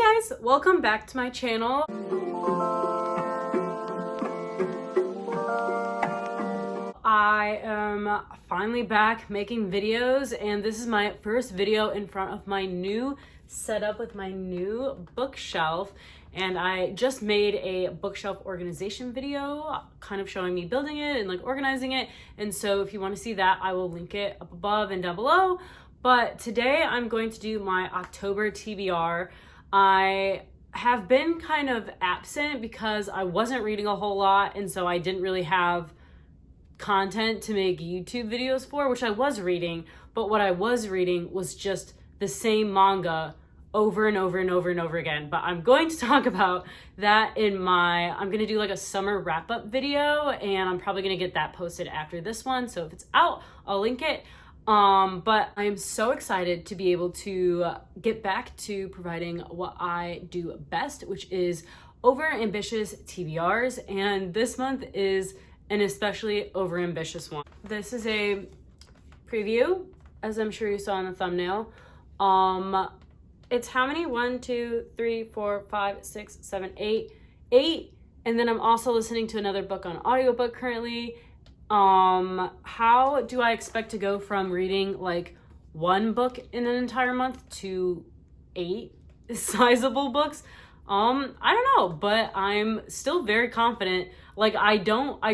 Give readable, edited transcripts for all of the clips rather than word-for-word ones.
Hey guys, welcome back to my channel. I am finally back making videos, and this is my first video in front of my new setup with my new bookshelf. And I just made a bookshelf organization video kind of showing me building it and like organizing it. And so if you want to see that, I will link it up above and down below. But today I'm going to do my October TBR. I have been kind of absent because I wasn't reading a whole lot, and so I didn't really have content to make YouTube videos for, which I was reading, but what I was reading was just the same manga over and over and over and over again. But I'm going to talk about that I'm going to do like a summer wrap-up video, and I'm probably going to get that posted after this one. So if it's out, I'll link it. But I am so excited to be able to get back to providing what I do best, which is over-ambitious TBRs. And this month is an especially over-ambitious one. This is a preview, as I'm sure you saw in the thumbnail. It's how many? 1, 2, 3, 4, 5, 6, 7, 8. 8. And then I'm also listening to another book on audiobook currently. How do I expect to go from reading like one book in an entire month to 8 sizable books? I don't know, but I'm still very confident. Like I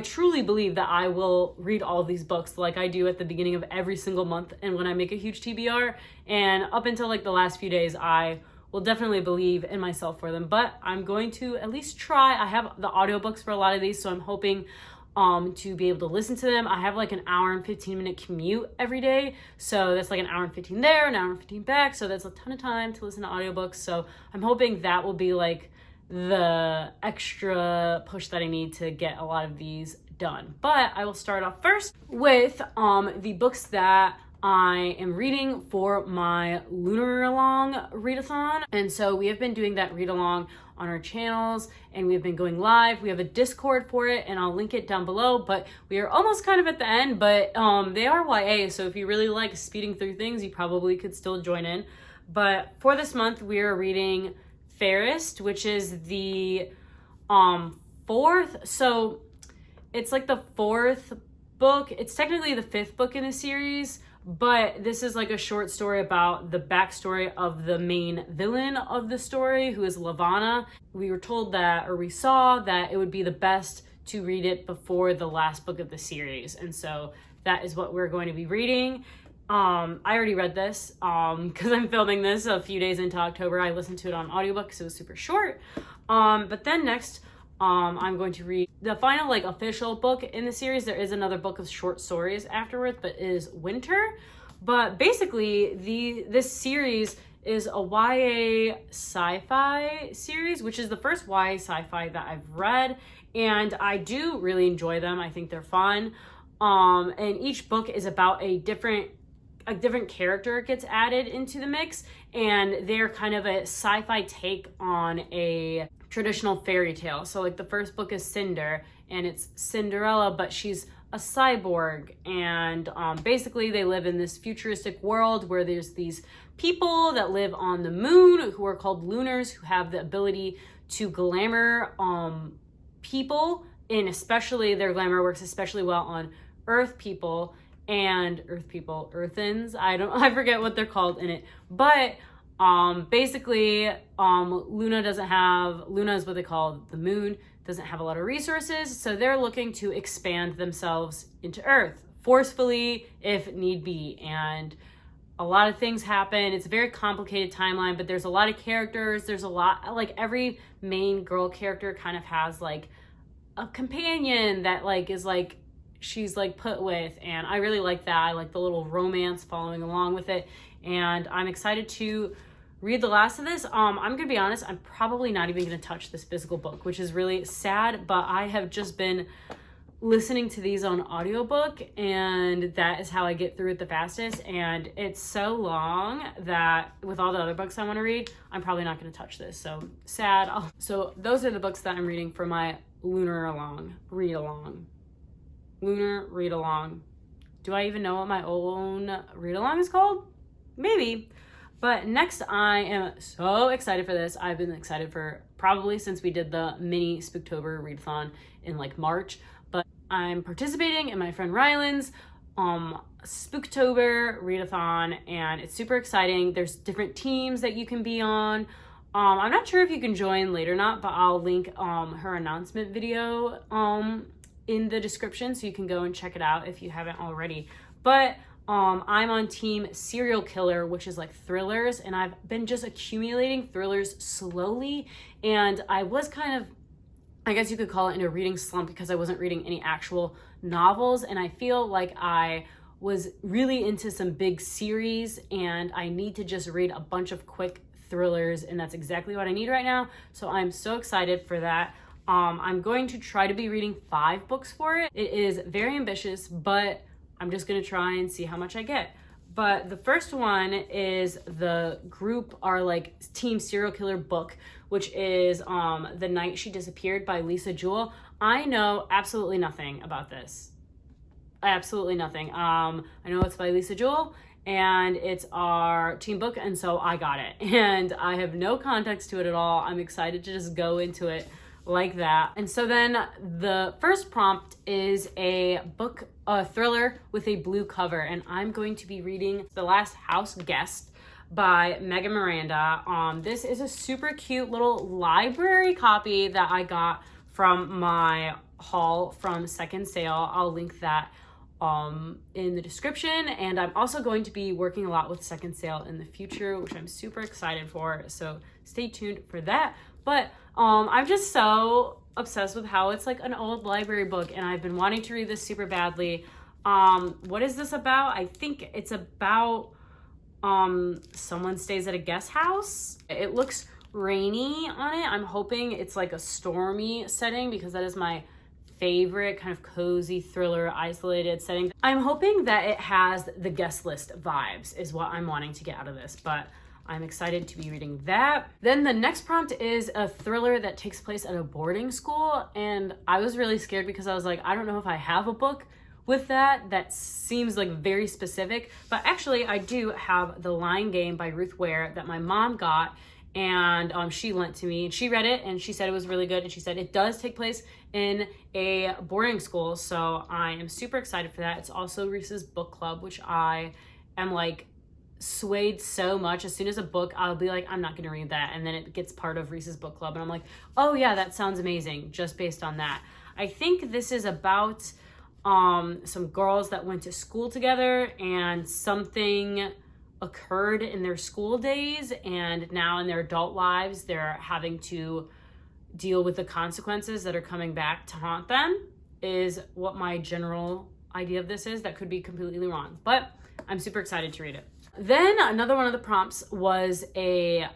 truly believe that I will read all of these books like I do at the beginning of every single month and when I make a huge TBR, and up until like the last few days, I will definitely believe in myself for them, but I'm going to at least try. I have the audiobooks for a lot of these, so I'm hoping to be able to listen to them. I have like an hour and 15-minute commute every day. So that's like an hour and 15 there, an hour and 15 back. So that's a ton of time to listen to audiobooks. So I'm hoping that will be like the extra push that I need to get a lot of these done. But I will start off first with the books that I am reading for my Thelunaralong readathon. And so we have been doing that read along on our channels, and we've been going live. We have a Discord for it, and I'll link it down below, but we are almost kind of at the end, but they are YA, so if you really like speeding through things, you probably could still join in. But for this month, we are reading Fairest, which is the fourth, so it's like the fourth book. It's technically the fifth book in the series, but this is like a short story about the backstory of the main villain of the story, who is Lavana. We were told that, or we saw that it would be the best to read it before the last book of the series. And so that is what we're going to be reading. I already read this because I'm filming this a few days into October. I listened to it on audiobook because it was super short. But then next, I'm going to read the final like official book in the series. There is another book of short stories afterwards, but it is Winter. But basically this series is a YA sci-fi series, which is the first YA sci-fi that I've read, and I do really enjoy them. I think they're fun. And each book is about a different character gets added into the mix, and they're kind of a sci-fi take on a traditional fairy tale. So like the first book is Cinder, and it's Cinderella, but she's a cyborg, and basically they live in this futuristic world where there's these people that live on the moon who are called Lunars, who have the ability to glamour people, and especially their glamour works especially well on Earth people and Earthens. I forget what they're called in it, but basically, Luna is what they call the moon, doesn't have a lot of resources, so they're looking to expand themselves into Earth forcefully if need be. And a lot of things happen. It's a very complicated timeline, but there's a lot of characters. There's a lot, like every main girl character kind of has like a companion that like is like she's like put with, and I really like that. I like the little romance following along with it, and I'm excited to read the last of this. I'm gonna be honest, I'm probably not even gonna touch this physical book, which is really sad, but I have just been listening to these on audiobook, and that is how I get through it the fastest. And it's so long that with all the other books I want to read, I'm probably not gonna touch this. So sad. So those are the books that I'm reading for my Thelunaralong read along. Lunar read along. Do I even know what my own read along is called? Maybe. But next, I am so excited for this. I've been excited for probably since we did the mini Spooktober readathon in like March, but I'm participating in my friend Ryland's Spooktober readathon, and it's super exciting. There's different teams that you can be on. I'm not sure if you can join late or not, but I'll link her announcement video in the description so you can go and check it out if you haven't already. But I'm on team serial killer, which is like thrillers, and I've been just accumulating thrillers slowly, and I was kind of, I guess you could call it, in a reading slump because I wasn't reading any actual novels, and I feel like I was really into some big series and I need to just read a bunch of quick thrillers, and that's exactly what I need right now. So I'm so excited for that. I'm going to try to be reading 5 books for it. It is very ambitious, but I'm just gonna try and see how much I get. But the first one is the group, our like team serial killer book, which is The Night She Disappeared by Lisa Jewell. I know absolutely nothing about this. Absolutely nothing. I know it's by Lisa Jewell and it's our team book, and so I got it. And I have no context to it at all. I'm excited to just go into it like that. And so then the first prompt is a book, a thriller with a blue cover, and I'm going to be reading The Last House Guest by Megan Miranda. This is a super cute little library copy that I got from my haul from Second Sale. I'll link that in the description, and I'm also going to be working a lot with Second Sale in the future, which I'm super excited for, so stay tuned for that. But I'm just so obsessed with how it's like an old library book, and I've been wanting to read this super badly. What is this about? I think it's about someone stays at a guest house. It looks rainy on it. I'm hoping it's like a stormy setting because that is my favorite kind of cozy thriller isolated setting. I'm hoping that it has the guest list vibes is what I'm wanting to get out of this, but I'm excited to be reading that. Then the next prompt is a thriller that takes place at a boarding school, and I was really scared because I was like, I don't know if I have a book with that seems like very specific, but actually I do have The Lying Game by Ruth Ware that my mom got, and she lent to me, and she read it and she said it was really good, and she said it does take place in a boarding school, so I am super excited for that. It's also Reese's book club, which I am like swayed so much. As soon as a book, I'll be like, I'm not gonna read that, and then it gets part of Reese's book club and I'm like, oh yeah, that sounds amazing, just based on that. I think this is about some girls that went to school together and something occurred in their school days, and now in their adult lives they're having to deal with the consequences that are coming back to haunt them, is what my general idea of this is. That could be completely wrong, but I'm super excited to read it. Then another one of the prompts was a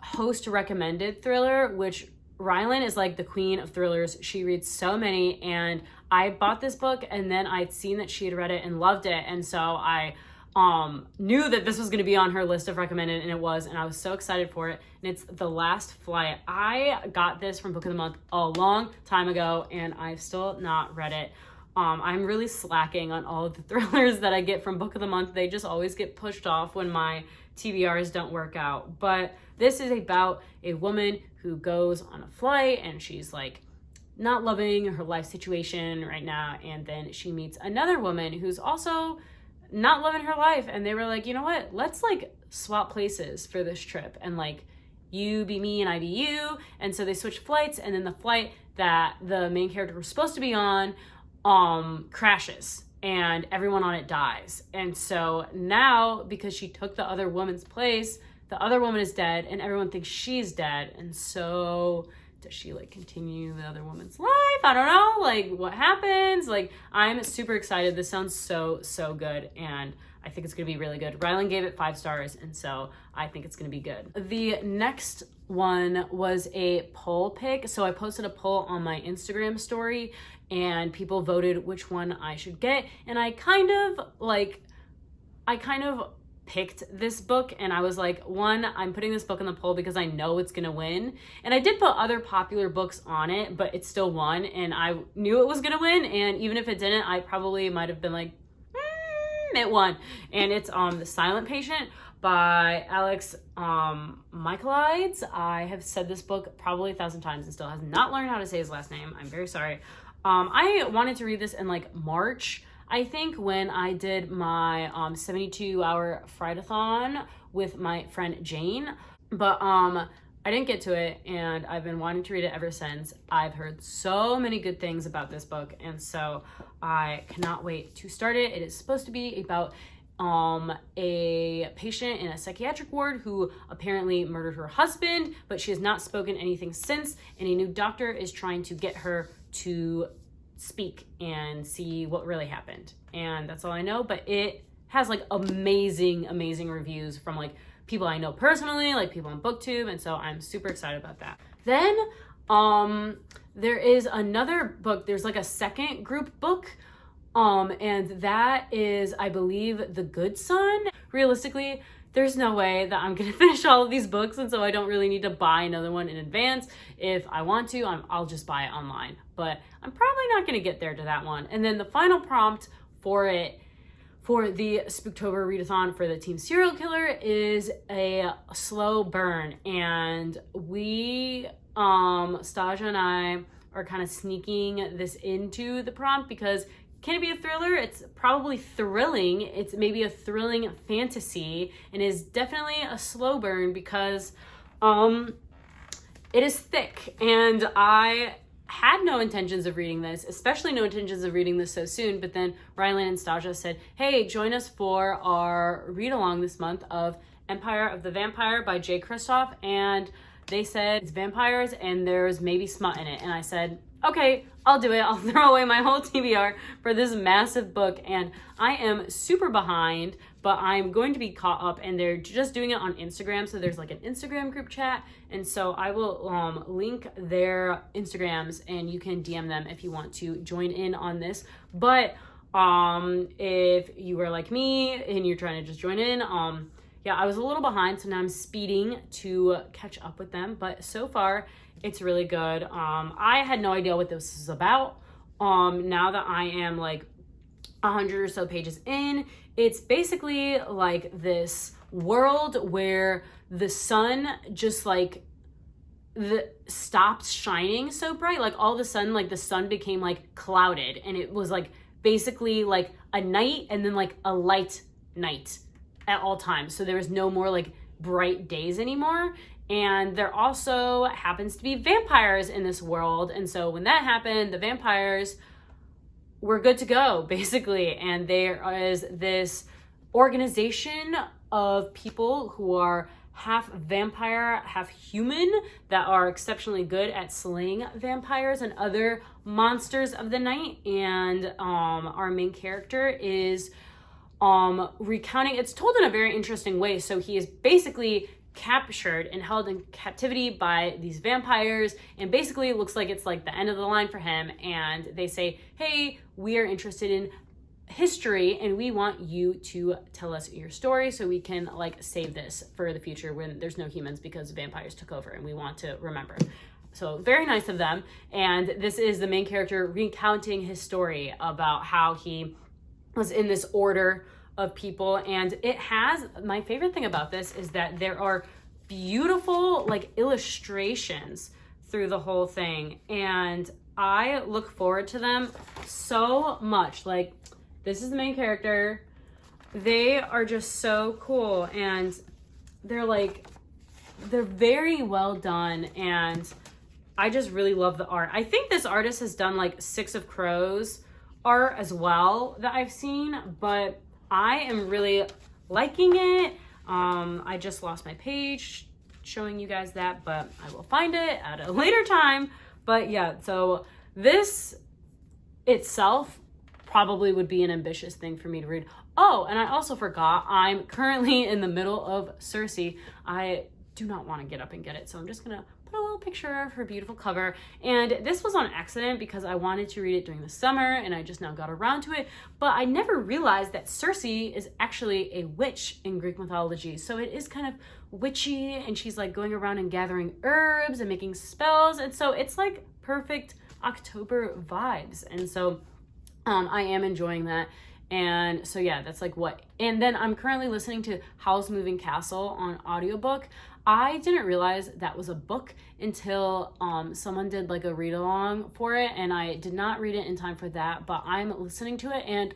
host recommended thriller, which Ryland is like the queen of thrillers. She reads so many, and I bought this book and then I'd seen that she had read it and loved it, and so I knew that this was going to be on her list of recommended, and it was, and I was so excited for it. And it's The Last Flight. I got this from Book of the Month a long time ago and I've still not read it. I'm really slacking on all of the thrillers that I get from Book of the Month. They just always get pushed off when my TBRs don't work out. But this is about a woman who goes on a flight and she's like not loving her life situation right now, and then she meets another woman who's also not loving her life, and they were like, you know what, let's like swap places for this trip, and like you be me and I be you. And so they switched flights, and then the flight that the main character was supposed to be on crashes and everyone on it dies. And so now, because she took the other woman's place, the other woman is dead and everyone thinks she's dead. And so does she like continue the other woman's life? I don't know, like what happens? Like, I'm super excited. This sounds so good, and I think it's gonna be really good. Ryland gave it 5 stars, and so I think it's gonna be good. The next one was a poll pick. So I posted a poll on my Instagram story and people voted which one I should get, and I kind of picked this book, and I was like, one, I'm putting this book in the poll because I know it's gonna win. And I did put other popular books on it, but it still won, and I knew it was gonna win, and even if it didn't, I probably might have been like, intimate one. And it's The Silent Patient by Alex Michaelides. I have said this book probably 1,000 times and still has not learned how to say his last name. I'm very sorry. I wanted to read this in like March, I think, when I did my 72-hour readathon with my friend Jane, but I didn't get to it, and I've been wanting to read it ever since. I've heard so many good things about this book, and so I cannot wait to start it. It is supposed to be about a patient in a psychiatric ward who apparently murdered her husband, but she has not spoken anything since, and a new doctor is trying to get her to speak and see what really happened. And that's all I know, but it has like amazing reviews from like people I know personally, like people on BookTube, and so I'm super excited about that. Then there is another book. There's like a second group book, and that is, I believe, The Good Son. Realistically, there's no way that I'm gonna finish all of these books, and so I don't really need to buy another one in advance. If I want to, I'll just buy it online, but I'm probably not gonna get there to that one. And then the final prompt for it, for the Spooktober readathon for the Team Serial Killer, is a slow burn. And we, Stasia and I, are kind of sneaking this into the prompt because can it be a thriller? It's probably thrilling. It's maybe a thrilling fantasy, and is definitely a slow burn because it is thick. And I had no intentions of reading this, especially no intentions of reading this so soon, but then Rylan and Stasia said, hey, join us for our read-along this month of Empire of the Vampire by J. Kristoff, and they said it's vampires and there's maybe smut in it, and I said, okay, I'll do it. I'll throw away my whole TBR for this massive book, and I am super behind, but I'm going to be caught up, and they're just doing it on Instagram, so there's like an Instagram group chat, and so I will link their Instagrams, and you can DM them if you want to join in on this. But if you are like me and you're trying to just join in, yeah, I was a little behind, so now I'm speeding to catch up with them, but so far it's really good. I had no idea what this is about. Now that I am like 100 or so pages in, it's basically like this world where the sun just like stopped shining so bright. Like all of a sudden, like the sun became like clouded, and it was like basically like a night and then like a light night at all times. So there was no more like bright days anymore. And there also happens to be vampires in this world. And so when that happened, the vampires were good to go, basically. And there is this organization of people who are half vampire, half human, that are exceptionally good at slaying vampires and other monsters of the night. And our main character is recounting, it's told in a very interesting way. So he is basically captured and held in captivity by these vampires, and basically it looks like it's like the end of the line for him, and they say, hey, we are interested in history and we want you to tell us your story so we can like save this for the future when there's no humans because vampires took over and we want to remember. So very nice of them. And this is the main character recounting his story about how he was in this order of people. And it has, my favorite thing about this is that there are beautiful like illustrations through the whole thing, and I look forward to them so much. Like, this is the main character. They are just so cool, and they're very well done, and I just really love the art. I think this artist has done like Six of Crows art as well that I've seen, but I am really liking it. I just lost my page showing you guys that, but I will find it at a later time. But yeah, so this itself probably would be an ambitious thing for me to read. Oh, and I also forgot, I'm currently in the middle of Circe. I do not want to get up and get it, so I'm just gonna put a little picture of her beautiful cover. And this was on accident because I wanted to read it during the summer, and I just now got around to it. But I never realized that Circe is actually a witch in Greek mythology. So it is kind of witchy, and she's like going around and gathering herbs and making spells. And so it's like perfect October vibes. And so I am enjoying that. And so yeah, that's like what. And then I'm currently listening to Howl's Moving Castle on audiobook. I didn't realize that was a book until someone did like a read along for it, and I did not read it in time for that, but I'm listening to it and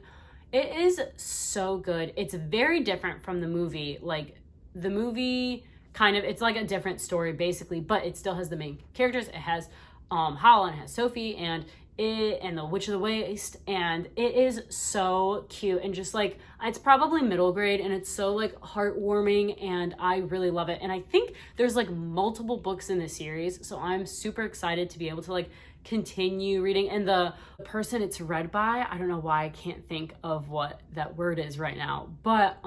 it is so good. It's very different from the movie. Like the movie kind of, it's like a different story basically, but it still has the main characters. It has Howl and it has Sophie and the Witch of the Waste, and it is so cute and just like, it's probably middle grade and it's so like heartwarming and I really love it. And I think there's like multiple books in the series, so I'm super excited to be able to like continue reading. And the person it's read by, I don't know why I can't think of what that word is right now, but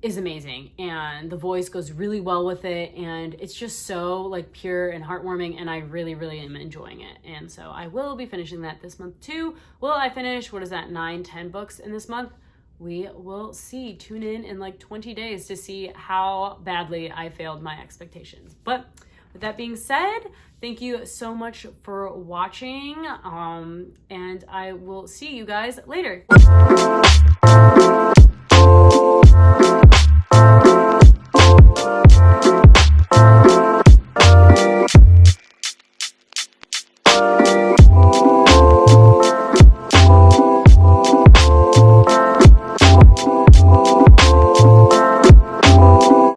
is amazing, and the voice goes really well with it, and it's just so like pure and heartwarming, and I really am enjoying it. And so I will be finishing that this month too. Will I finish, what is that, 9-10 books in this month? We will see. Tune in like 20 days to see how badly I failed my expectations. But with that being said, thank you so much for watching, and I will see you guys later.